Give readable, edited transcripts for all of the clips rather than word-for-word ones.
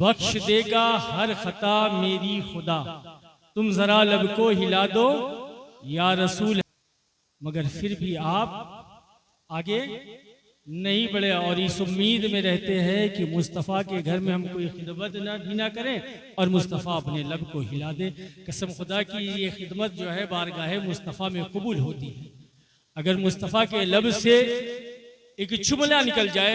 बख्श देगा हर खता मेरी खुदा, तुम जरा लब को हिला दो या रसूल। मगर फिर भी आप आगे नहीं बढ़े और इस उम्मीद में रहते हैं कि मुस्तफ़ा के घर में हम कोई खिदमत भी ना करें और मुस्तफ़ा अपने लब को हिला दे। कसम खुदा की ये खिदमत जो है बारगाह मुस्तफ़ा में कबूल होती है। अगर मुस्तफ़ा के लब से एक जुमला निकल जाए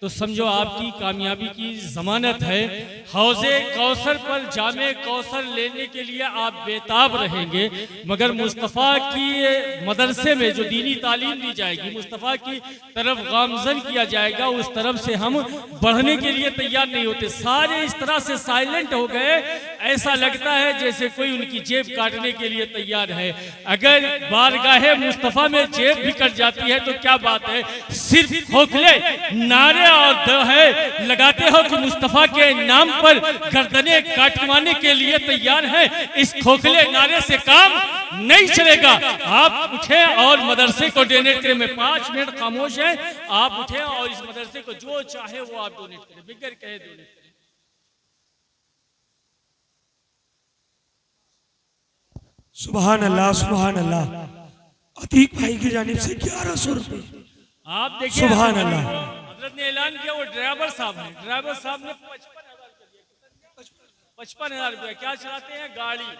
तो समझो आपकी कामयाबी की जमानत है। हौज़े कौसर पर जामे कौसर लेने के लिए आप बेताब रहेंगे, मगर मुस्तफ़ा की मदरसे में जो दीनी तालीम दी जाएगी, मुस्तफ़ा की तरफ गामजन किया जाएगा, उस तरफ से हम बढ़ने के लिए तैयार नहीं होते। सारे इस तरह से साइलेंट हो गए, ऐसा लगता है जैसे कोई उनकी जेब काटने के लिए तैयार है। अगर बारगाह मुस्तफ़ा में जेब भी कट जाती है तो क्या बात है, सिर्फ खोखले नारे और है लगाते हो कि मुस्तफ़ा के नाम पर गर्दनें काटवाने के लिए तैयार है। इस खोखले नारे से काम नहीं चलेगा। आप उठे और मदरसे को डोनेट करें। मैं 5 मिनट खामोश है, आप उठे और इस मदरसे को जो चाहे वो आप डोनेट करें, बिगर कहे डोनेट करें। सुभान अल्लाह, सुभान अल्लाह। अतीक भाई की जानिब से 1100 रुपए आप देखिए, सुभान अल्लाह। हजरत ने ऐलान किया, वो ड्राइवर साहब हैं, ड्राइवर साहब ने 55,000 रुपया क्या चलाते हैं गाड़ी,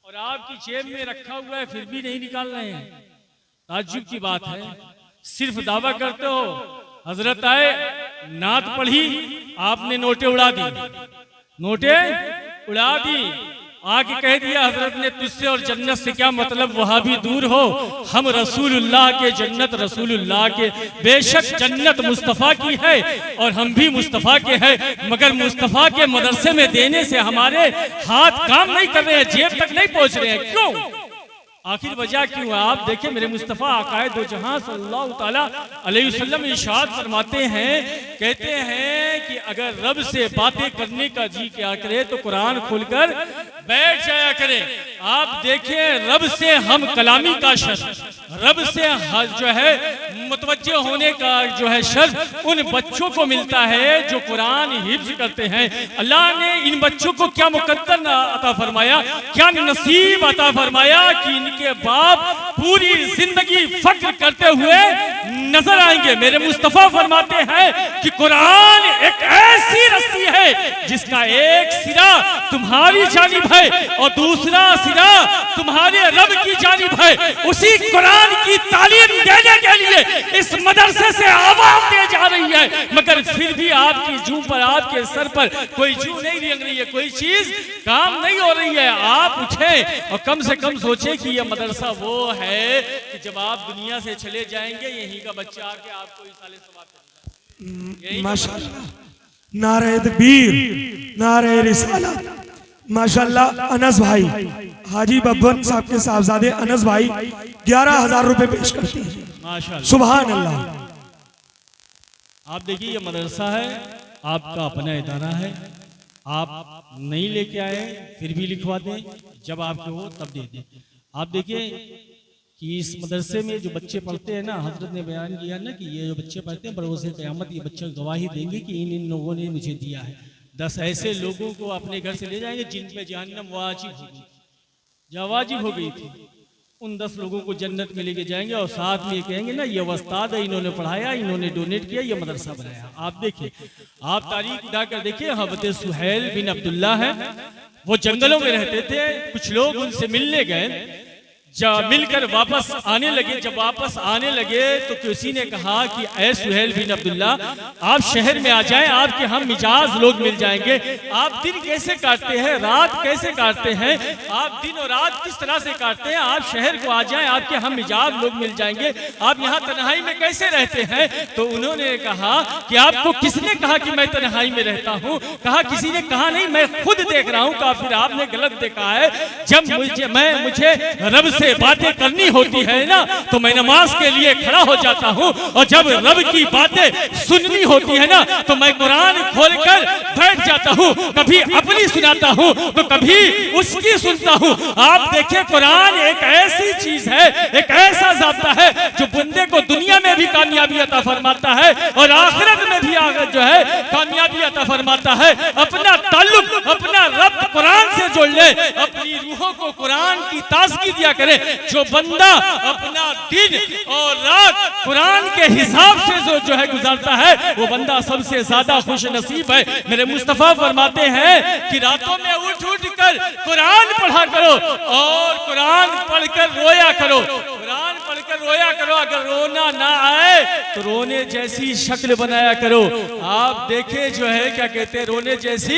और आपकी जेब में रखा हुआ है फिर भी नहीं निकाल रहे हैं। ताज्जुब की बात है, सिर्फ दावा करते हो। हजरत आए, नात पढ़ी, आपने नोटे उड़ा दी, नोटे उड़ा दी, आगे कह दिया हजरत ने तुझसे और जन्नत से क्या मतलब, वहां भी दूर हो, हम रसूलुल्लाह के जन्नत रसूलुल्लाह के। बेशक जन्नत मुस्तफ़ा की है और हम भी मुस्तफ़ा के हैं, मगर मुस्तफ़ा के मदरसे में देने से हमारे हाथ काम नहीं कर रहे हैं, जेब तक नहीं पहुंच रहे हैं। क्यों? आखिर वजह क्यों? आप देखिए, मेरे मुस्तफ़ा आकाए दो जहां सल्लल्लाहु ताला अलैहि वसल्लम इरशाद फरमाते हैं, कहते हैं कि अगर रब से बातें करने का जी क्या करे तो कुरान खोलकर बैठ जाया करे। आप देखें, रब से हम कलामी का शर्त, रब से जो है मुतवज्जे होने का जो है शर्त उन बच्चों को मिलता है जो कुरान हिफ्ज करते हैं। अल्लाह ने इन बच्चों को क्या मुकद्दर अता फरमाया, क्या नसीब अता फरमाया कि इनके बाप पूरी जिंदगी फख्र करते हुए नजर आएंगे। मेरे मुस्तफ़ा फरमाते हैं कि कुरान एक ऐसी रस्सी है जिसका एक सिरा तुम्हारी जानिब है और दूसरा सिरा तुम्हारे रब की जानिब है। उसी कुरान की तालीम देने के लिए इस मदरसे से आवाज दे जा रही है, मगर फिर भी आपकी जू पर, आपके सर पर कोई जू नहीं रेंग रही है, कोई चीज काम नहीं हो रही है। आप उठे और कम से कम सोचे कि यह मदरसा वो है कि जब आप दुनिया से चले जाएंगे यहीं का बच्चा आके आपको इसाले सवाब करेगा। माशाअल्लाह, नारे तकबीर, नारे रिसालत। माशाअल्लाह, अनस भाई, हाजी बब्बन साहब के साहबजादे अनस भाई 11,000 रुपए पेश करते हैं। माशाअल्लाह, सुभान अल्लाह। आप देखिए, ये मदरसा है, आपका अपना इदारा है, आप नहीं लेके आए फिर भी लिखवा दें, जब आपके हो तब दे दें। आप देखिए कि इस मदरसे में जो बच्चे पढ़ते हैं ना, हजरत ने बयान किया ना कि ये जो बच्चे पढ़ते हैं बरोज़े क़यामत ये बच्चे गवाही देंगे कि इन लोगों ने मुझे दिया है। 10 ऐसे लोगों को अपने घर से ले जाएंगे जिन पे जहन्नम वाजिब होगी, जो वाजिब हो गई थी, उन 10 लोगों को जन्नत में लेके जाएंगे और साथ में कहेंगे ना ये उस्ताद है, इन्होंने पढ़ाया, इन्होंने डोनेट किया, ये मदरसा बनाया। आप देखिए, आप तारीख उठाकर देखिए, हज़रत सुहैल बिन अब्दुल्ला है, वो जंगलों में रहते थे। कुछ लोग उनसे मिलने गए, जब मिलकर वापस आने लगे, जब वापस आने लगे तो किसी ने कहा कि ऐ सुहैल बिन अब्दुल्ला, आप शहर में आ जाएं, आपके हम मिजाज लोग मिल जाएंगे। आप दिन कैसे काटते हैं, रात कैसे काटते हैं, आप दिन और रात किस तरह से काटते हैं, आप शहर को आ जाएं, आपके हम मिजाज लोग मिल जाएंगे। आप यहाँ तन्हाई में कैसे रहते हैं? तो उन्होंने कहा कि आपको किसने कहा कि मैं तन्हाई में रहता हूँ? कहा किसी ने कहा नहीं, मैं खुद देख रहा हूँ। कहा फिर आपने गलत देखा है, जब मुझे रब से से बातें करनी होती है ना तो मैं नमाज के लिए खड़ा हो जाता हूँ, और जब रब की बातें सुननी होती है ना तो मैं कुरान खोलकर बैठ जाता हूँ। कभी अपनी सुनाता हूँ तो कभी उसकी सुनता हूँ। आप देखिए, कुरान एक ऐसी चीज है, एक ऐसा ज़ाब्ता है जो बंदे को दुनिया में भी कामयाबी अता फरमाता है और आखिरत में भी जो है कामयाबी अता फरमाता है। अपना ताल्लुक अपना रब कुरान से जोड़ ले, अपनी रूहों को कुरान की ताज़गी दिया करे। जो बंदा अपना दिन और रात कुरान के हिसाब से जो है गुजारता है वो बंदा सबसे ज्यादा खुश नसीब है। मेरे मुस्तफा फरमाते हैं कि रातों में उठ उठ कर कुरान पढ़ा करो और कुरान पढ़कर रोया करो, कुरान पढ़कर रोया करो। अगर रोना ना आए तो रोने जैसी शक्ल बनाया करो। आप देखे जो है क्या कहते हैं, रोने जैसी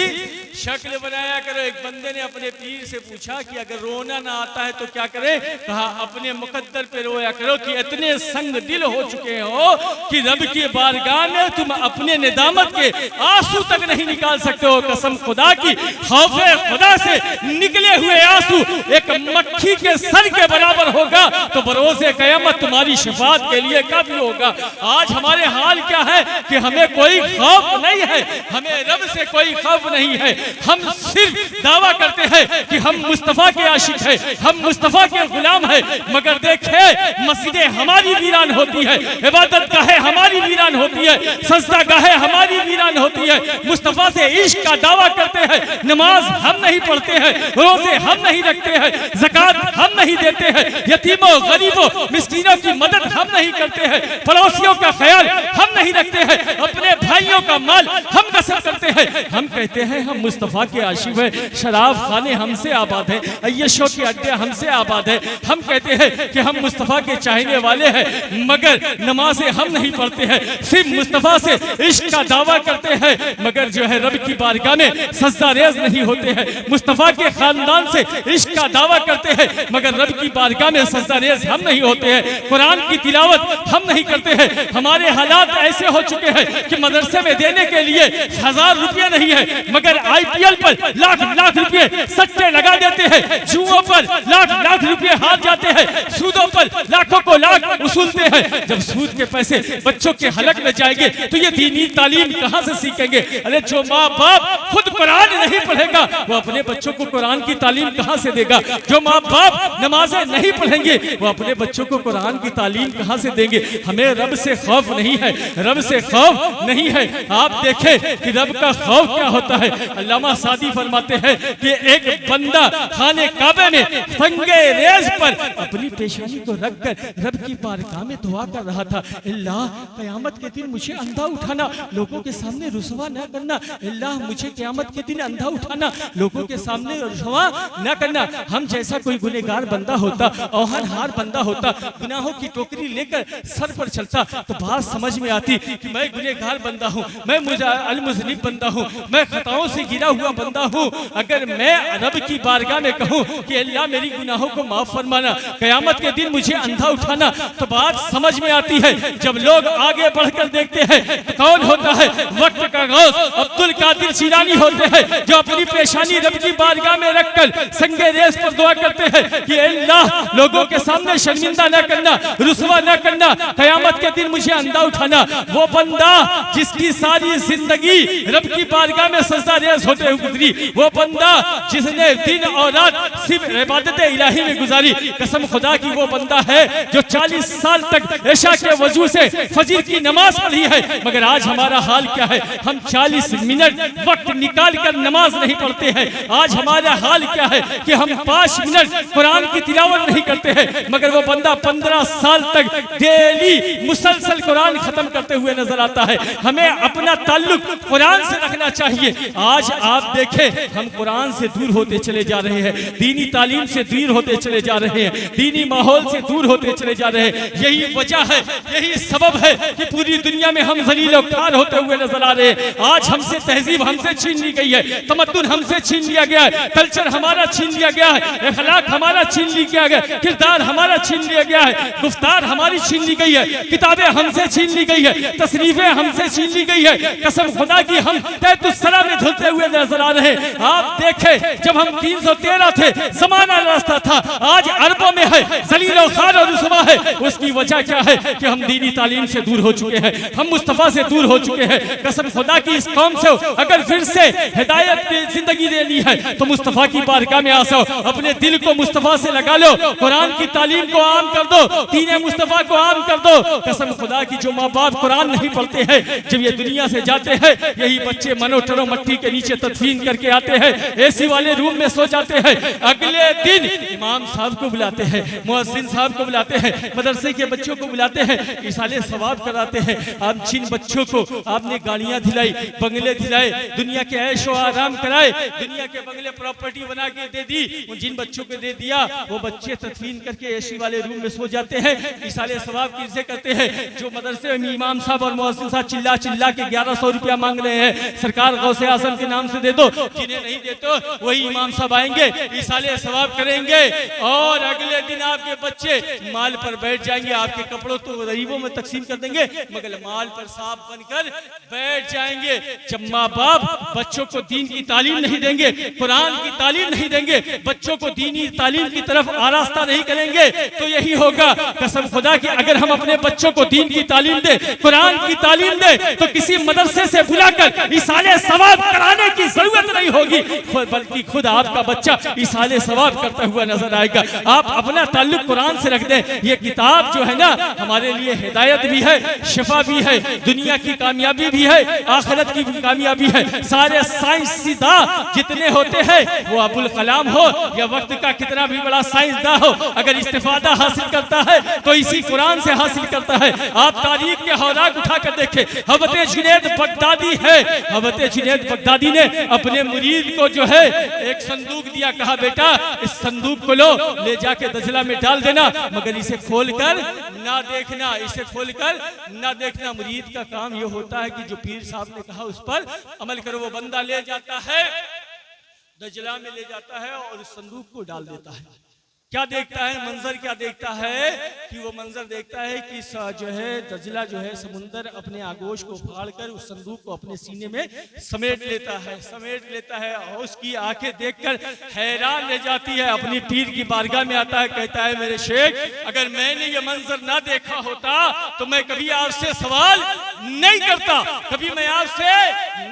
शक्ल बनाया करो। एक बंदे ने अपने पीर से पूछा कि अगर रोना ना आता है तो क्या करें? कहा अपने मुकद्दर पे रोया करो कि इतने संग दिल हो चुके हो कि रब की बारगाह में तुम अपने निदामत के आंसू तक नहीं निकाल सकते हो। कसम खुदा की, खौफे खुदा से निकले हुए आंसू एक मक्खी के सर के बराबर होगा तो बरोज़े क़यामत तुम्हारी शफाअत के लिए काफी होगा। आज हमारे हाल क्या है कि हमें कोई खौफ नहीं है, हमें रब से कोई खौफ नहीं है। हम सिर्फ दावा करते हैं कि हम मुस्तफा के आशिक हैं, हम मुस्तफा के गुलाम हैं, मगर देखे मस्जिदें हमारी वीरान होती है, इबादत गाहें हमारी वीरान होती है, सजदा गाहें हमारी वीरान होती है। मुस्तफा से इश्क का दावा करते हैं, नमाज हम नहीं पढ़ते हैं, रोजे हम नहीं रखते हैं, ज़कात हम नहीं देते हैं, यतीमों गरीबों मिस्कीनों की मदद हम नहीं करते हैं, पड़ोसियों का ख्याल हम नहीं रखते हैं, अपने भाइयों का माल हम कसम करते हैं। हम कहते हैं हम मुस्तफा के आशिक हैं, शराब खाने हमसे आबाद है, अय्यशों के अड्डे हमसे आबाद है। हम कहते हैं कि हम मुस्तफा के चाहने वाले हैं, मगर नमाजें हम नहीं पढ़ते हैं। सिर्फ मुस्तफा से इश्क का दावा करते हैं, मगर जो है रब की बारगाह में सजदा रेज़ नहीं होते हैं। मुस्तफा के खानदान से इश्क का दावा करते हैं, मगर रब की बारगाह में सजदा रेज़ हम नहीं होते हैं। कुरान की तिलावत हम नहीं करते हैं। हमारे हालात ऐसे हो चुके हैं कि मदरसे में देने के लिए 1000 रुपये नहीं है, मगर IPL पर लाख लाख रुपए सट्टे लगा देते हैं, जुओं पर लाख लाख रुपए हार जाते हैं, सूदों पर लाखों को लाख वसूलते हैं। जब सूद के पैसे बच्चों के हलक में जाएंगे तो ये दीनी तालीम कहां से सीखेंगे? अरे जो माँ बाप खुद कुरान नहीं पढ़ेगा वो अपने बच्चों को कुरान की तालीम कहां से देगा? जो माँ बाप नमाजें नहीं पढ़ेंगे वो अपने बच्चों को कुरान की तालीम कहां से देंगे? हमें रब से खौफ नहीं है, रब से खौफ नहीं है। आप देखें कि रब का खौफ क्या होता है। अल्लामा सादी फरमाते हैं कि एक बंदा खाने काबे में फंगे रेज पर अपनी पेशानी को रखकर रब की बारगाह में दुआ कर रहा था, अल्लाह क़यामत के दिन मुझे अंधा उठाना, लोगों के सामने रुसवा न करना, अल्लाह मुझे क़यामत के दिन अंधा उठाना, लोगों के सामने रुसवा न करना। हम जैसा कोई गुनहगार बंदा होता, औहनहार बंदा होता, गुनाहों की टोकरी लेकर सर पर चलता तो बात समझ में आती कि मैं गुनहगार बंदा हूँ, मैं अल-मुज़निब बंदा हूँ, मैं खताओं से गिरा हुआ बंदा हूँ। अगर मैं रब की बारगाह में कहूँ कि अल्लाह मेरी गुनाहों को माफ फरमाना, क़यामत के दिन मुझे अंधा उठाना, तो बात समझ में आती है। जब लोग आगे बढ़कर देखते हैं तो कौन होता है? वक्त का गौस अब्दुल कादिर जिलानी होते हैं, जो अपनी पेशानी रब की बारगाह में रखकर संगे रेस पर दुआ करते हैं कि अल्लाह लोगों के सामने शर्मिंदा न करना, रुसवा न करना, क़यामत के दिन मुझे अंधा उठाना। वो बंदा जिसकी सारी जिंदगी रब की बारगाह में सजदा रेज़ होते हुए गुजरी, वो बंदा जिसने दिन और रात सिर्फ इबादत इलाही में गुजारी, कसम खुदा की वो बंदा है जो 40 साल तक ऐशा के वजू से फजर की नमाज पढ़ी है। मगर आज हमारा हाल क्या है? हम 40 मिनट वक्त निकाल कर नमाज नहीं पढ़ते हैं। आज हमारा हाल क्या है कि हम 5 मिनट कुरान की तिलावत नहीं करते हैं, मगर वो बंदा 15 साल तक डेली मुसलसल कुरान खत्म करते हुए नजर आता है। हमें अपना ताल्लुक कुरान से रखना चाहिए। आज आप देखें हम कुरान से दूर होते चले जा रहे हैं, दीनी तालीम से दूर होते चले जा रहे हैं, दीनी माहौल से दूर होते चले जा रहे हैं। यही वजह है, यही सबब है कि पूरी दुनिया में हम ज़लील और ख़ार होते हुए नजर आ रहे हैं। आज हमसे तहजीब हमसे छीन ली गई है, तमद्दुन हमसे छीन लिया गया है, कल्चर हमारा छीन लिया गया है, अखलाक हमारा छीन लिया गया है, किरदार हमारा छीन लिया गया है, गुफ्तार हमारी छीन ली गई है, किताबें हमसे छीन ली गई है, तसनीफें हमसे छीन ली गई है। कसम खुदा की हम तैतुस्सरा में धुलते हुए नजर आ रहे हैं। आप देखें, जब हम 313 थे जमाना रास्ता था, आज अरबों में है, जलील और खार और रुसवा है। उसकी वजह क्या है कि हम दीनी तालीम से दूर हो चुके हैं, हम मुस्तफा से दूर हो चुके हैं। कसम खुदा की इस कौम से अगर फिर से हिदायत की जिंदगी देनी है तो मुस्तफा की बारगाह में आ जाओ, अपने दिल को मुस्तफा से लगा लो, कुरान की तालीम को आम कर दो, दीन मुस्तफा को आम कर दो। कसम खुदा की जो माँ बाप कुरान नहीं पढ़ते हैं, जब ये दुनिया से जाते हैं, यही बच्चे मनोटरों मट्टी के नीचे तदफीन करके आते हैं, एसी वाले रूम में सो जाते हैं। अगले दिन इमाम साहब को बुलाते हैं, मुअज्जिन साहब को बुलाते हैं, मदरसे के बच्चों को बुलाते हैं, इसाले सवाब कराते हैं। आप जिन बच्चों को आपने गाड़ियां दिलाई, बंगले दिलाए, दुनिया के ऐशो आराम कराए, दुनिया के बंगले प्रॉपर्टी बना के दे दी, जिन बच्चों को दे दिया वो बच्चे तदफीन करके एसी वाले रूम में सो जाते हैं। इसाले सवाब किससे करते हैं? जो मदरसे में इमाम साहब और मुअज्जिन साहब चिल्ला चिल्ला के 1100 रुपया मांग रहे हैं, सरकार गौसे आजम के नाम से दे दो। जिन्हें नहीं देते वही इमाम साहब आएंगे, इसाले सवाब करेंगे और अगले दिन आपके बच्चे माल पर बैठ जाएंगे। आपके कपड़ों तो गरीबों में तकसीम कर देंगे, मगर माल पर सांप बनकर बैठ जाएंगे। जब माँ बाप बच्चों को दीन की तालीम नहीं देंगे, कुरान की तालीम नहीं देंगे, बच्चों को दीनी तालीम की तरफ आरास्ता नहीं करेंगे, तो यही होगा। कसम खुदा की अगर हम अपने बच्चों को दीन की तालीम दे, कुरान की तालीम दे, तो किसी मदरसे से बुलाकर इसाले सवाब कराने की जरूरत नहीं होगी, बल्कि खुद आपका बच्चा इसाले सवाब करता हुआ नजर आएगा। आप अपना ताल्लुक कुरान से रख दें। ये किताब जो है ना, हमारे लिए हिदायत भी है, शिफा भी है, दुनिया की कामयाबी भी है, आखिरत की भी कामयाबी है। सारे साइंसदा जितने होते हैं, वो अबुल कलाम हो या वक्त का कितना भी बड़ा साइंसदा हो, अगर इस्तिफादा हासिल करता है तो इसी कुरान से हासिल करता है। आप तारीख के हौराक उठाकर देखें, हज़रत जुनैद बगदादी है, हज़रत जुनैद बगदादी ने अपने मुरीद को जो है एक संदूक दिया, कहा बेटा इस संदूक को लो, ले जाके दजला में डाल देना, मगर इसे खोलकर ना देखना, इसे खोलकर ना देखना। मुरीद का काम ये होता है कि जो पीर साहब ने कहा उस पर अमल करो। वो बंदा ले जाता है, दजला में ले जाता है और उस संदूक को डाल देता है। क्या देखता है? मंजर क्या देखता है कि वो मंजर देखता है कि जो है दजला जो है समुंदर अपने आगोश को फाड़कर उस संदूक को अपने सीने में समेट लेता है और उसकी आंखें देखकर हैरान रह जाती है। अपनी पीर की बारगाह में आता है, कहता है मेरे शेख, अगर मैंने ये मंजर ना देखा होता तो मैं कभी आपसे सवाल नहीं करता, कभी मैं आपसे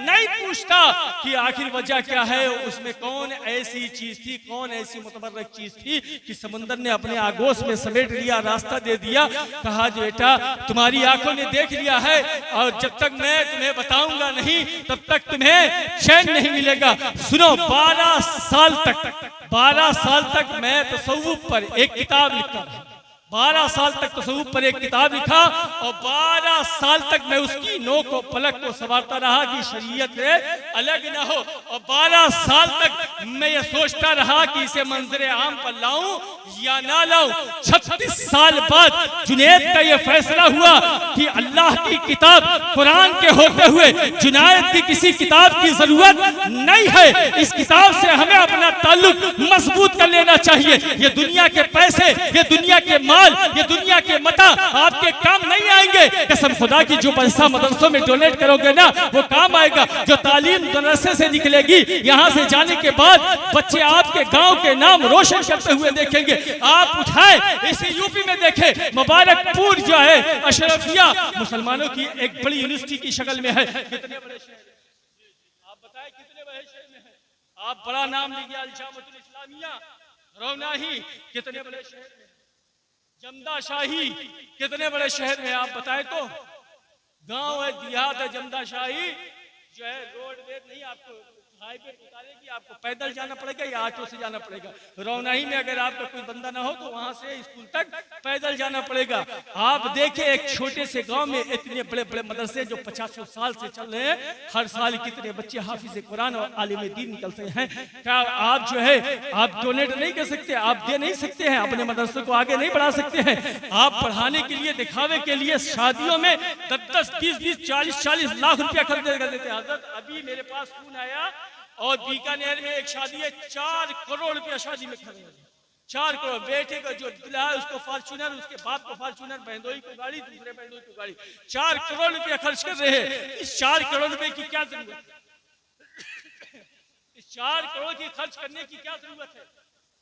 नहीं पूछता कि आखिर वजह क्या है, उसमें कौन ऐसी चीज थी, कौन ऐसी मुतबर्रक चीज थी कि समंदर ने अपने आगोश में समेट लिया, रास्ता दे दिया। कहा बेटा तुम्हारी आंखों ने देख लिया है और जब तक मैं तुम्हें बताऊंगा नहीं तब तक तुम्हें चैन नहीं मिलेगा। सुनो, 12 साल तक मैं तसव्वुफ पर एक किताब लिखता रहा, 12 साल तक तसव्वुफ पर एक किताब लिखा और 12 साल तक मैं उसकी नोक को पलक को संवारता रहा कि शरीयत से अलग ना हो। और 12 साल तक मैं ये सोचता रहा कि इसे मंजरे आम पर लाऊं या ना लाऊं। 36 साल बाद जुनैद का ये फैसला हुआ कि अल्लाह की किताब कुरान के होते हुए जुनैद की किसी किताब की जरूरत नहीं है। इस किताब से हमें अपना ताल्लुक मजबूत कर लेना चाहिए। ये दुनिया के पैसे, ये दुनिया के ये दुनिया के मता आपके काम नहीं आएंगे। कसम खुदा की जो पैसा मदरसों में डोनेट करोगे ना वो काम आएगा। जो तालीम मदरसे से निकलेगी, यहाँ से जाने के बाद बच्चे आपके गांव के नाम रोशन करते हुए देखेंगे। आप उठाए इसे यूपी में देखें, मुबारकपुर जो है अशरफिया मुसलमानों की एक बड़ी यूनिवर्सिटी की शक्ल में है। कितने बड़े शहर, आप बताएं कितने बड़े शहर में है। आप बड़ा नाम लीजिए, अल-जामिअतुल इस्लामिया रौनाही कितने बड़े शहर में, जमदा शाही कितने बड़े शहर में, आप बताएं तो। गांव है, देहात है, जमदा शाही जो है रोडवेज नहीं, आपको हाईवे उतारेगी, आपको पैदल जाना पड़ेगा या ऑटो से जाना पड़ेगा। रौनाही में अगर आपका कोई बंदा ना हो तो वहां से स्कूल तक पैदल जाना पड़ेगा। आप देखें एक छोटे से गांव में इतने बड़े बड़े मदरसे जो 50 साल से चल रहे हैं, हर साल कितने बच्चे हाफिज कुरान और आलिम दीन निकलते हैं। क्या आप जो है आप डोनेट नहीं कर सकते, आप दे नहीं सकते हैं, अपने मदरसे को आगे नहीं बढ़ा सकते हैं। आप पढ़ाने के लिए, दिखावे के लिए शादियों में 10 10-10, 20-20, 40-40 लाख रुपया खर्च कर देते हैं। हजरत अभी मेरे पास फोन आया और बीकानेर में एक शादी है, 4 करोड़ रुपया शादी में खर्च हो गया। 4 करोड़। बेटे का जो दिला है उसको फॉर्च्यूनर, उसके बाप को फॉर्च्यूनर, बहनोई को गाड़ी, दूसरे बहनोई को गाड़ी। 4 करोड़ रुपया खर्च कर रहे हैं। इस 4 करोड़ रुपए की क्या जरूरत है? इस 4 करोड़ की खर्च करने की क्या जरूरत है?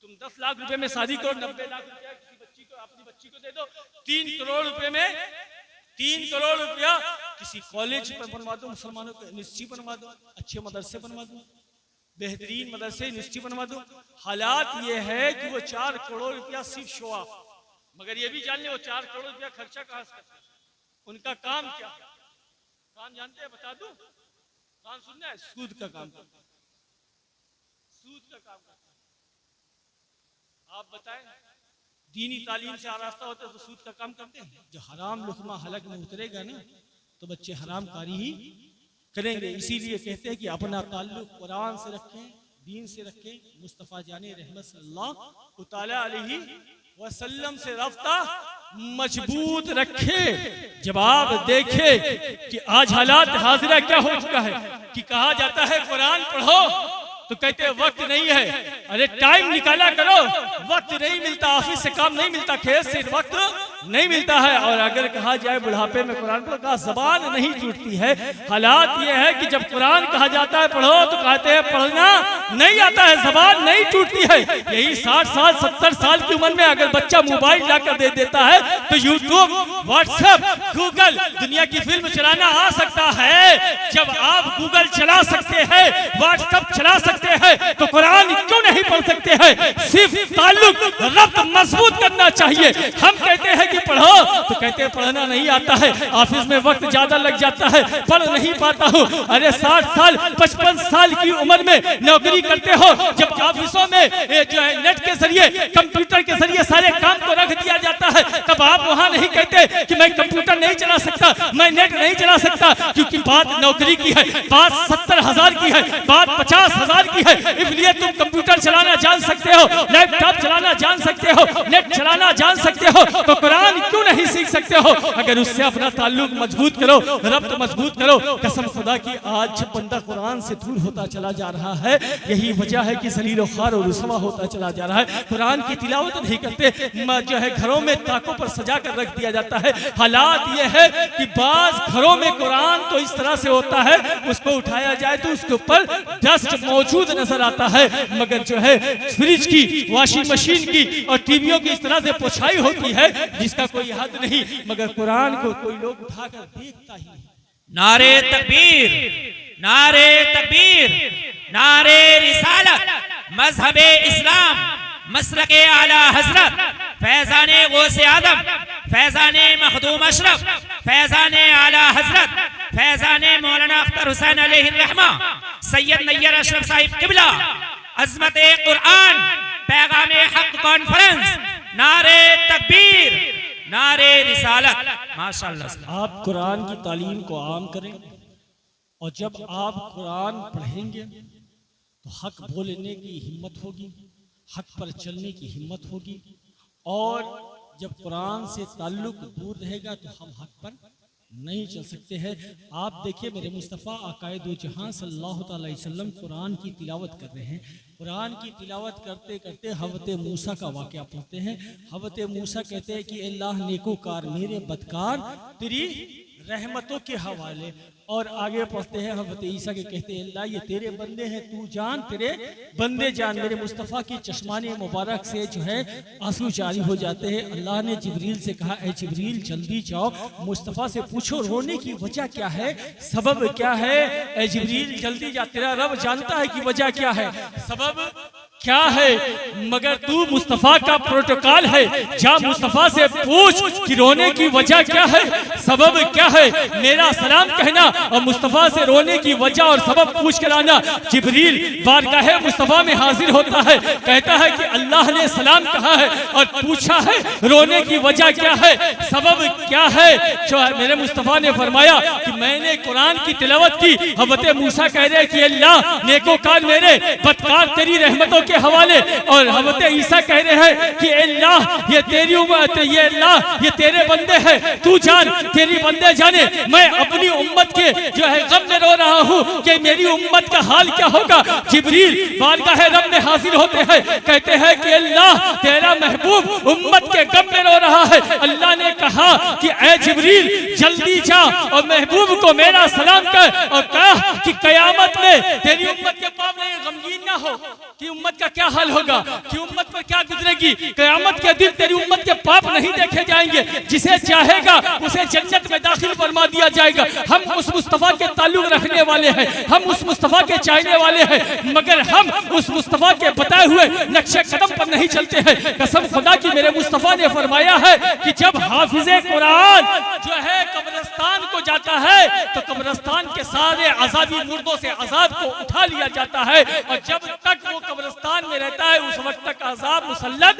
तुम 10 लाख रुपए में शादी करो, 90 लाख रुपया किसी बच्ची को, अपनी बच्ची को दे दो। 3 करोड़ रुपए में 3 करोड़ रुपया किसी कॉलेज पर बनवा दो, मुसलमानों को यूनिवर्सिटी बनवा दो, अच्छे मदरसे बनवा दो, बेहतरीन मदरसे यूनिवर्सिटी बनवा दो। हालात ये है कि वो 4 करोड़ रुपया सिर्फ शो ऑफ। मगर ये भी जान ले वो 4 करोड़ रुपया खर्चा कहाँ से करते हैं? उनका काम क्या? काम जानते हैं? बता दूं? काम सुनना है? सूद का काम करते हैं। सूद का काम करते हैं। आप बताएं, दीनी तालीम से आरास्ता होता है तो सूद का काम करते हैं? जो हराम लुकमा हलक में उतरेगा ना तो बच्चे हराम कारी ही करेंगे। इसीलिए कहते हैं कि अपना ताल्लुक कुरान से रखें, दीन से रखें, मुस्तफ़ा जाने रहमत सल्लल्लाहु तआला अलैहि वसल्लम से रफ्ता मजबूत रखे। जब आप देखे कि आज हालात हाजिरा क्या हो चुका है कि कहा जाता है कुरान पढ़ो तो कहते हैं वक्त नहीं है। अरे टाइम निकाला करो, वक्त नहीं मिलता, ऑफिस से काम नहीं मिलता, खेत से वक्त नहीं मिलता है। और अगर कहा जाए बुढ़ापे में कुरान पढ़ो, कहा जबान नहीं टूटती है। हालात ये है कि जब कुरान कहा जाता है पढ़ो तो कहते हैं पढ़ना नहीं आता है, जबान नहीं टूटती है। यही 60 साल 70 साल की उम्र में अगर बच्चा मोबाइल लाकर दे देता है तो यूट्यूब, व्हाट्सएप, गूगल, दुनिया की फिल्म चलाना आ सकता है। जब आप गूगल चला सकते हैं, व्हाट्सएप चला सकते हैं तो कुरान क्यों नहीं पढ़ सकते हैं? सिर्फ ताल्लुक रब्त मजबूत करना चाहिए। हम कहते हैं कि पढ़ो तो कहते हैं पढ़ना नहीं आता है, ऑफिस में वक्त ज्यादा लग जाता है, पढ़ नहीं पाता हूँ। अरे 60 साल 55 साल की उम्र में नौकरी करते हो, जब ऑफिसों में जो है नेट के जरिए, कंप्यूटर के जरिए सारे काम को रख दिया जाता है, तब आप वहां नहीं कहते कि मैं कंप्यूटर नहीं चला सकता, मैं नेट नहीं चला सकता, क्योंकि बात नौकरी की है, बात 70,000 की है, बात 50,000 की है। इसलिए तुम कंप्यूटर चलाना जान सकते हो, लैपटॉप चलाना जान सकते हो, नेट चलाना जान सकते हो, तो कुरान क्यों नहीं सीख सकते हो? अगर उससे अपना ताल्लुक मजबूत करो, रब्त मजबूत करो। कसम खुदा की आज जब बंदा कुरान से दूर होता चला जा रहा है, यही वजह है कि जलील और खार और रुसवा होता चला जा रहा है। कुरान की तिलावत नहीं करते, जो है घरों में ताकों पर सजा कर रख दिया जाता है। हालात ये है कि बाज घरों में कुरान तो इस तरह से होता है, उसको उठाया जाए तो उसके ऊपर डस्ट मौजूद नजर आता है, मगर जो है फ्रिज की, वॉशिंग मशीन की और टीवियों की इस तरह से पोछाई होती है जिसका कोई हद नहीं, मगर कुरान को कोई लोग उठाकर देखता ही नहीं। नारे तकबीर, नारे तकबीर, नारे रिसालत, मजहबे इस्लाम, मसलके आला हजरत, फैजाने गौसे आदम, फैजाने मखदूम अशरफ, फैजाने आला हजरत, फैजाने मौलाना अख्तर हुसैन अलैहि रहमा, सैयद नैयर अशरफ साहिब किबला, अजमत कुरान, पैगाम हक कॉन्फ्रेंस, नारे तकबीर, नारे रिसालत। माशाअल्लाह। आप कुरान की तालीम को आम करें और जब आप कुरान पढ़ेंगे तो हक बोलने की हिम्मत होगी, हक पर चलने की हिम्मत होगी। और जब कुरान से ताल्लुक दूर रहेगा तो हम हक पर नहीं चल सकते हैं। आप देखिए मेरे मुस्तफ़ा आकाए दो जहां सल्लल्लाहु अलैहि वसल्लम कुरान की तिलावत कर रहे हैं। कुरान की तिलावत करते करते हज़रत मूसा का वाक़या पढ़ते हैं। हज़रत मूसा कहते हैं कि अल्लाह नेकोकार मेरे बदकार तेरी रहमतों के हवाले। और आगे पढ़ते हैं हज़रत ईसा के कहते हैं अल्लाह ये तेरे बंदे हैं, तू जान तेरे बंदे जान। मेरे मुस्तफ़ा की चश्माने मुबारक से जो है आंसू जारी हो जाते हैं। अल्लाह ने जिब्रील से कहा ए जिब्रील जल्दी जाओ मुस्तफ़ा से पूछो रोने की वजह क्या है, सबब क्या है। ए जिब्रील जल्दी जा, तेरा रब जानता है कि वजह क्या है, सबब क्या है, मगर तू मुस्तफ़ा का प्रोटोकॉल है, जा मुस्तफ़ा से पूछ कि रोने की वजह क्या है, सबब क्या है, मेरा सलाम कहना और मुस्तफ़ा से रोने की वजह और सबब पूछ कर आना। जिब्रील बारगाहे मुस्तफ़ा में हाजिर होता है, कहता है कि अल्लाह ने सलाम कहा है और पूछा है रोने की वजह क्या है, सबब क्या है। जो मेरे मुस्तफ़ा ने फरमाया कि मैंने कुरान की तिलावत की। हज़रत मूसा कह रहे कि अल्लाह नेकोकार मेरे बदकार तेरी रहमतों के के हवाले। और हज़रत ईसा कह रहे हैं कि अल्लाह ये तेरी उम्मत, ये अल्लाह ये तेरे बंदे हैं, तू जान तेरी बंदे जाने। मैं अपनी उम्मत के जो है गम में रो रहा हूँ कि मेरी उम्मत का हाल क्या होगा। जिब्रील बारगाह रब में हाजिर होते हैं, कहते हैं कि अल्लाह तेरा महबूब उम्मत के गम में रो रहा है। अल्लाह ने कहा कि ऐ जिब्रील जल्दी जा और महबूब को मेरा सलाम कर, और कहा कि कयामत में तेरी उम्मत के पाप में गमगीन ना हो कि उम्मत का क्या हाल होगा, कि उम्मत पर क्या गुजरेगी। कयामत के दिन तेरी उम्मत के पाप नहीं देखे जाएंगे, जिसे चाहेगा उसे जन्नत में दाखिल फरमा दिया जाएगा। हम उस मुस्तफा के ताल्लुक रखने वाले हैं, हम उस मुस्तफा के चाहने वाले हैं, मगर हम उस मुस्तफा के बताए हुए नक्शे कदम पर नहीं चलते हैं। कसम खुदा की मेरे मुस्तफा ने फरमाया है कि जब हाफिज़े कुरान जो है कब्रिस्तान को जाता है तो कब्रिस्तान के सारे अज़ाबी मुर्दों से अज़ाब को उठा लिया जाता है, और जब तक वो कब्रिस्तान में रहता है उस वक्त तक अज़ाब मुसल्लत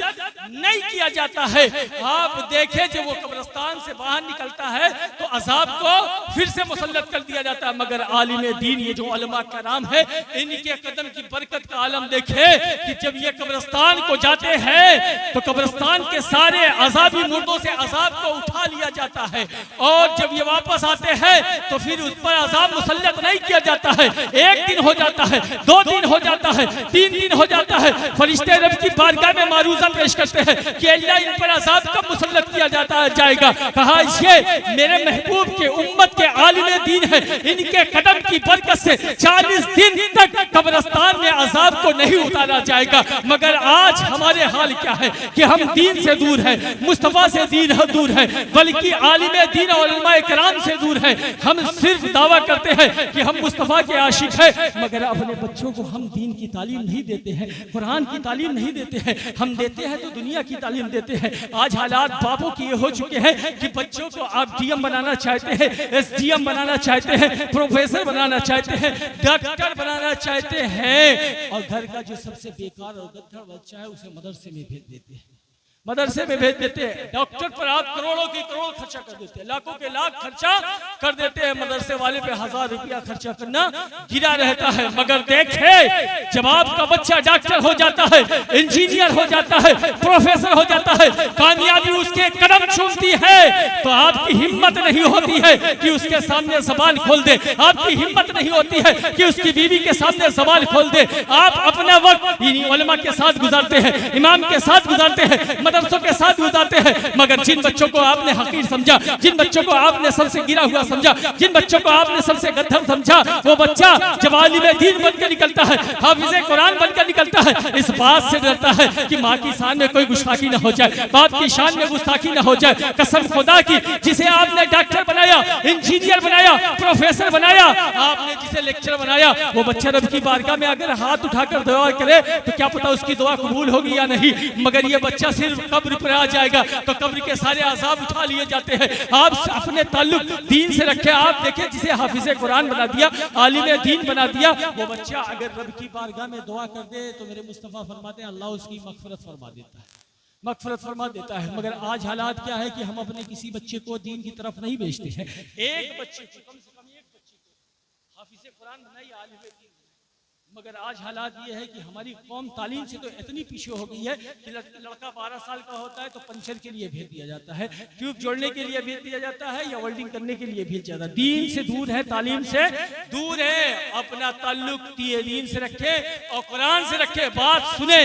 नहीं किया जाता है। आप देखें जब वो कब्रिस्तान से बाहर निकलता है तो अज़ाब को फिर से मुसल्लत कर दिया जाता है। मगर आलिम दीन ये जो उलमा कराम है, इनके कदम की बरकत का आलम देखे कि जब ये कब्रिस्तान को जाते हैं तो कब्रिस्तान के सारे अज़ाबी मुर्दों से अज़ाब को उठा लिया जाता है, और जब ये वापस आते हैं तो फिर उस पर अज़ाब मुसल्लत नहीं किया जाता है। एक दिन हो जाता है, 2 दिन हो जाता है, 3 दिन हो जाता है, फरिश्ते रब की बारगाह में मारूज़ा पेश करते हैं कि अल्लाह इन पर अज़ाब कब मुसल्लत किया जाएगा। कहा ये मेरे महबूब के उम्मत के आलिम दीन है, इनके कदम की बरकत से 40 दिन तक कब्रिस्तान में अज़ाब को नहीं उतारा जाएगा। मगर आज हमारे हाल क्या है कि हम दीन से दूर हैं, मुस्तफा से दूर है, बल्कि आलिम दीन और उलमाए कराम से दूर है। हम सिर्फ दावा करते हैं कि हम मुस्तफा के आशिक हैं, मगर अपने बच्चों को हम दीन की तालीम नहीं देते हैं, कुरान की तालीम नहीं देते हैं। हम देते हैं तो दुनिया की तालीम देते हैं। आज हालात बापों की ये हो चुके हैं कि बच्चों को आप डीएम बनाना चाहते हैं, एसडीएम बनाना चाहते हैं, प्रोफेसर बनाना चाहते हैं, डॉक्टर बनाना चाहते हैं, और घर का जो सबसे बेकार और गद्दार बच्चा है उसे मदरसे में भेज देते हैं। मदरसे में भेज देते हैं, डॉक्टर पर आप करोड़ों की करोड़ खर्चा कर देते हैं, लाखों के लाख खर्चा कर देते हैं, मदरसे वाले पे 1000 रुपया खर्चा करना गिरा रहता है। मगर देखे जब आपका बच्चा डॉक्टर हो जाता है, इंजीनियर हो जाता है, प्रोफेसर हो जाता है, कामयाबी उसके कदम चूमती है, तो आपकी हिम्मत नहीं होती है कि उसके सामने ज़बान खोल दे, आपकी हिम्मत नहीं होती है कि उसकी बीवी के सामने ज़बान खोल दे। आप अपना वक्त इन्हीं उलमा के साथ गुजारते हैं, इमाम के साथ गुजारते हैं, मदरसों के साथ गुजारते हैं, मगर जिन बच्चों को आपने हकीर समझा, जिन बच्चों को आपने सबसे गिरा हुआ समझा, जिन बच्चों को आपने सबसे गद्दार समझा, वो बच्चा जब आलिम दीन बनकर निकलता है, हाफिज़े कुरान बनकर निकलता है, इस बात से डरता है कि माँ की शान में कोई गुस्ताखी न हो जाए, बाप की शान में गुस्ताखी न हो जाए। कसम खुदा की, जिसे आपने डॉक्टर बनाया, इंजीनियर बनाया, प्रोफेसर बनाया, आपने जिसे लेक्चर बनाया, वो बच्चा रब की बारगाह में अगर हाथ उठाकर दुआ करे तो क्या पता उसकी दुआ कबूल होगी या नहीं। मगर ये बच्चा सिर्फ कब्र पर आ जाएगा तो कब्र के सारे अज़ाब उठा लिए जाते हैं। आप अपने ताल्लुक दीन से रखें। आप देखें जिसे हाफिज़े कुरान बना दिया, आलिम दीन बना दिया, वो बच्चा अगर रब की बारगाह में दुआ कर दे तो मेरे मुस्तफ़ा फरमाते हैं अल्लाह उसकी मग़फ़िरत फरमा देता है, मग़फ़िरत फरमा देता है। मगर आज हालात क्या है कि हम अपने किसी बच्चे को दीन की तरफ नहीं भेजते हैं। एक बच्चे को, कम से कम एक बच्चे को हाफिज़े कुरान बनाई, आलिम दीन, मगर आज हालात ये है कि हमारी कौम तालीम से तो इतनी पीछे हो गई है कि लड़का 12 साल का होता है तो पंचर के लिए भेज दिया जाता है, ट्यूब जोड़ने के लिए भेज दिया जाता है, या वेल्डिंग करने के लिए भेज जाता है। दीन से दूर है, तालीम से दूर है। अपना ताल्लुक दीन से रखे और कुरान से रखे। बात सुने,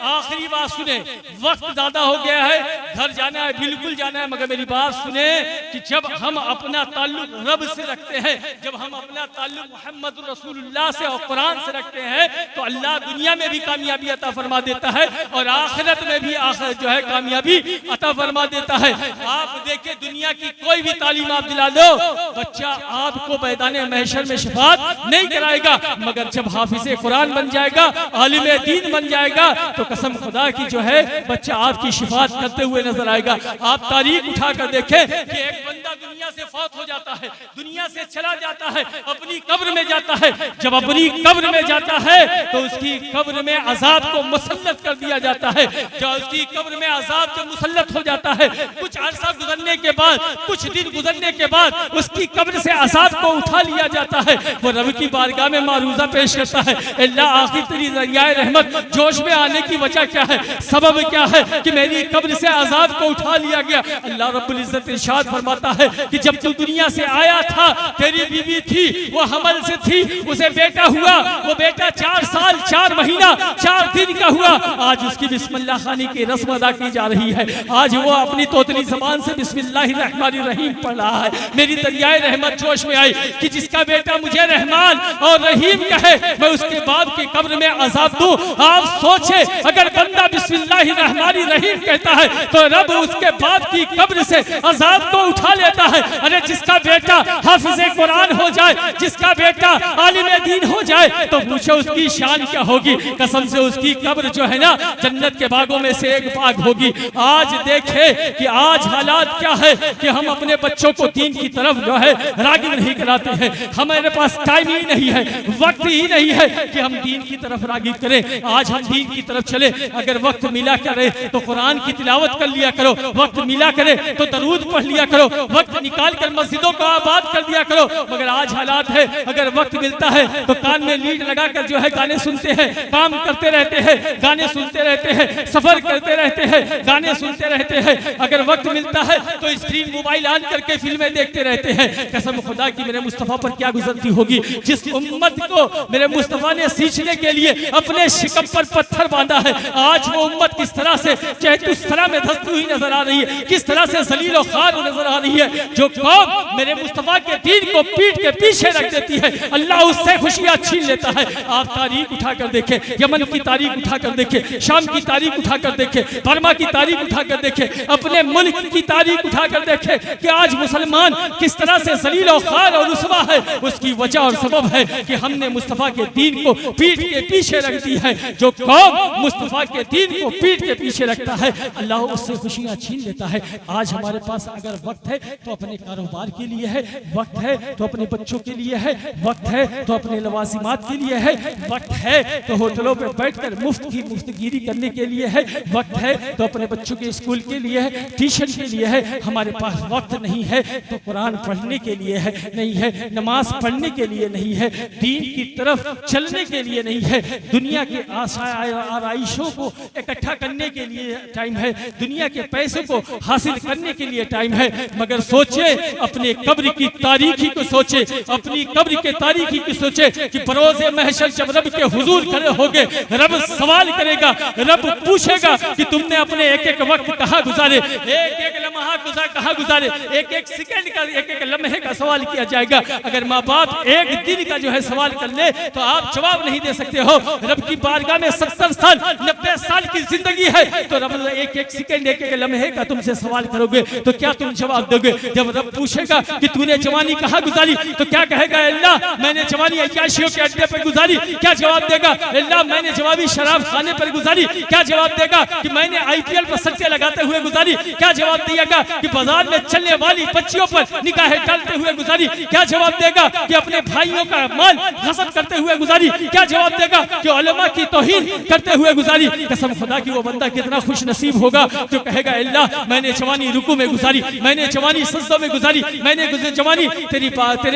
आखिरी बात सुने, वक्त ज्यादा हो गया है, घर जाना है, बिल्कुल जाना है, मगर मेरी बात सुने कि जब हम अपना ताल्लुक रब से रखते हैं, जब हम अपना ताल्लुक मोहम्मद रसूलुल्लाह से और कुरान से रखते हैं तो अल्लाह दुनिया में भी कामयाबी अता फरमा देता है और आखिरत में भी जो है कामयाबी अता फरमा देता है। आप देखिए दुनिया की कोई भी तालीम आप दिला दो, बच्चा आपको मैदान महशर में शफाअत नहीं कराएगा, मगर जब हाफिज़े कुरान बन जाएगा, आलिम दीन बन जाएगा, तो कसम खुदा की जो है बच्चा आपकी शफाअत करते हुए नजर आएगा। आप तारीख उठाकर देखें कि एक बंदा दुनिया दुनिया से फौत हो जाता है, दुनिया से चला जाता है, अपनी कब्र में जाता है। जब अपनी कब्र में जाता है तो उसकी कब्र में अजाब को मुसल्लत कर दिया जाता है। जब उसकी कब्र में अजाब जब मुसल्लत हो जाता है, कुछ अरसा गुजरने के बाद, कुछ दिन गुजरने के बाद उसकी कब्र से अजाब को उठा लिया जाता है। वो रब की बारगाह में मारूजा पेश करता है, अल्लाह आखिर तेरी दरियाए रहमत जोश में आने की वजह क्या है, सबब क्या है कि मेरी कब्र से अजाब को उठा लिया गया। अल्लाह रब्बुल इज्जत इरशाद फरमाता है कि जब तू दुनिया से आया था, तेरी बीवी थी, वो हमल से थी, उसे बेटा हुआ, वो बेटा 4 साल 4 महीना 4 दिन का हुआ। आज उसकी बिस्मिल्लाह खानी की रस्म अदा की जा रही है। आज वो अपनी तोतली जबान से बिस्मिल्लाहिर्रहमानिर्रहीम पढ़ रहा है। मेरी दरियाए रहमत जोश में आई कि जिसका बेटा मुझे रहमान और रहीम कहे, मैं उसके बाप की कब्र में अजाब दूं। आप सोचे, अगर बंदा बिस्मिल्लाहिर्रहमानिर्रहीम कहता है तो रब उसके बाप की कब्र से अजाब को उठा लेता है। अरे जिसका बेटा हाफिज़े कुरान हो जाए, जिसका बेटा आलिम दीन हो जाए, तो पूछो उसकी शान क्या होगी। कसम से उसकी कब्र जो है ना, जन्नत के बागों में से एक बाग होगी। आज देखे कि आज हालात क्या है कि हम अपने बच्चों को दीन की तरफ जो है रागिब नहीं कराते हैं। हमारे पास टाइम ही नहीं है, वक्त ही नहीं है कि हम दीन की तरफ रागिब करें। आज हम दीन की तरफ चले, अगर वक्त मिला करे तो कुरान की तिलावत कर लिया करो, वक्त मिला करे तो दरूद पढ़ लिया करो, वक्त निकाल कर मस्जिदों को आबाद कर दिया करो। मगर आज हालात है, अगर वक्त मिलता है तो कान में लीड लगाकर जो है गाने सुनते हैं, काम करते रहते हैं, गाने सुनते रहते हैं, सफर करते रहते हैं, गाने सुनते रहते हैं। अगर वक्त मिलता है तो स्क्रीन मोबाइल ऑन करके फिल्में देखते रहते हैं। कसम खुदा की मेरे मुस्तफा पर क्या गुजरती होगी, जिस उम्मत को मेरे मुस्तफा ने सींचने के लिए अपने शिकम पर पत्थर बांधा है। आज वो उम्मत किस तरह से चाहे उस तरह में धंसती हुई नजर आ रही है, किस तरह से जलील और खार नजर आ रही है। जो कौम मेरे मुस्तफा के दीन को पीठ के पीछे रख देती है, अल्लाह उससे खुशियां छीन लेता है। आप तारीख उठाकर देखें, यमन की तारीख उठाकर देखें, शाम की तारीख उठाकर देखें, बर्मा की तारीख उठाकर देखें, अपने मुल्क की तारीख उठाकर देखें कि आज मुसलमान किस तरह से जलील और खार और रुसवा है। उसकी वजह और सबब है कि हमने मुस्तफा के दीन को पीठ के पीछे रख दी है। जो कौम मुस्तफा के दीन को पीठ के पीछे रखता है, अल्लाह उससे खुशियां छीन लेता है। आज हमारे पास अगर वक्त है तो अपने कारोबार के लिए है, वक्त है तो अपने बच्चों के लिए है, वक्त है तो अपने लवाजिमात के लिए है, वक्त है तो होटलों पे बैठकर मुफ्त की मुफ्तगिरी करने के लिए है, वक्त है तो अपने बच्चों के स्कूल के लिए है, ट्यूशन के लिए है। हमारे पास वक्त नहीं है तो कुरान पढ़ने के लिए है, नहीं है नमाज पढ़ने के लिए, नहीं है दीन की तरफ चलने के लिए, नहीं है दुनिया के आराइशों को इकट्ठा करने के लिए टाइम है, दुनिया के पैसे को हासिल करने के लिए टाइम है। मगर सोचे अपने कब्र की तारीखी को, सोचे अपनी कब्र के तारीखी की, सोचे कि बरोज़े महशर जब रब के हुजूर खड़े होगे, रब सवाल करेगा, रब पूछेगा कि तुमने अपने एक एक वक्त कहाँ गुजारे, एक एक लम्हा कहाँ गुजारे, एक एक सेकंड का, एक एक लम्हे का सवाल किया जाएगा। अगर माँ बाप एक दिन का जो है सवाल कर ले तो आप जवाब नहीं दे सकते हो। रब की बारगाह में 70 साल 90 साल की जिंदगी है, तो रब एक एक सेकंड एक एक लम्हे का तुमसे सवाल करोगे तो क्या तुम जवाब दोगे? जब रब पूछेगा कि तूने जवानी कहाँ गुजारी, तो क्या कहेगा? अल्लाह मैंने जवानी अय्याशियों के अड्डे पर गुजारी। क्या जवाब देगा? अल्लाह मैंने जवाबी शराब खाने पर गुजारी। क्या जवाब देगा कि मैंने IPL पर सट्टे लगाते हुए गुजारी? क्या जवाब देगा कि बाजार में चलने वाली बच्चियों पर निगाहें डालते हुए गुजारी? क्या जवाब देगा कि अपने भाइयों का माल गसब करते हुए गुजारी? क्या जवाब देगा कि उलमा की तौहीन करते हुए गुजारी? कसम खुदा की वो बंदा कितना खुश नसीब होगा जो कहेगा अल्लाह मैंने जवानी रुकू में गुजारी, मैंने जवानी सजदों में गुजारी, मैंने जवानी तेरे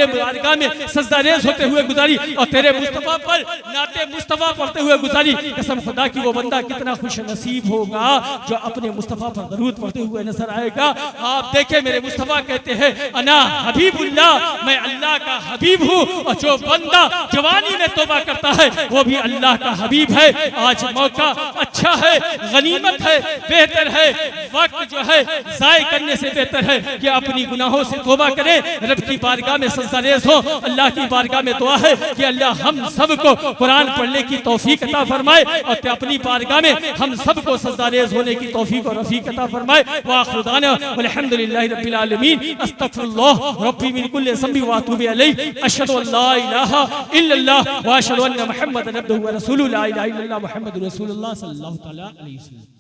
बारगाह में सजदा रेज होते हुए गुजारी और तेरे मुस्तफा पर नाते मुस्तफा पढ़ते हुए गुजारी। कसम खुदा की वो बंदा कितना खुश नसीब होगा जो अपने मुस्तफा पर दरूद पढ़ते हुए नजर आएगा। आप देखें मेरे मुस्तफा कहते हैं अना हबीबुल्लाह, मैं अल्लाह का हबीब हूँ। और जो बंदा जवानी में तौबा करता है वो भी अल्लाह का हबीब है। आज मौका अच्छा है, गनीमत है, बेहतर है। वक्त जो है जाय करने से बेहतर है कि अपनी गुनाहों से तौबा करें, रब की बारगाह में सजदारेज हो। अल्लाह की बारगाह में दुआ है कि अल्लाह हम सबको कुरान पढ़ने की तौफीक अता फरमाए और अपनी बारगाह में हम सबको सजदारेज होने की तौफीक और रफीक अता फरमाए। व आखिर दाना वल्हम्दुलिल्लाहि रब्बिल आलमीन। अस्तगफिरुल्लाह रब्बी मिन कुल्लि ज़ंबि व अतूबु इलैहि। अशहदु अन ला इलाहा इल्लल्लाह व अशहदु अन्न मुहम्मदन अब्दुहु व रसूलुहु। ला इलाहा इल्लल्लाह मुहम्मदुर रसूलुल्लाह सल्लल्लाहु तआला अलैहि वसल्लम।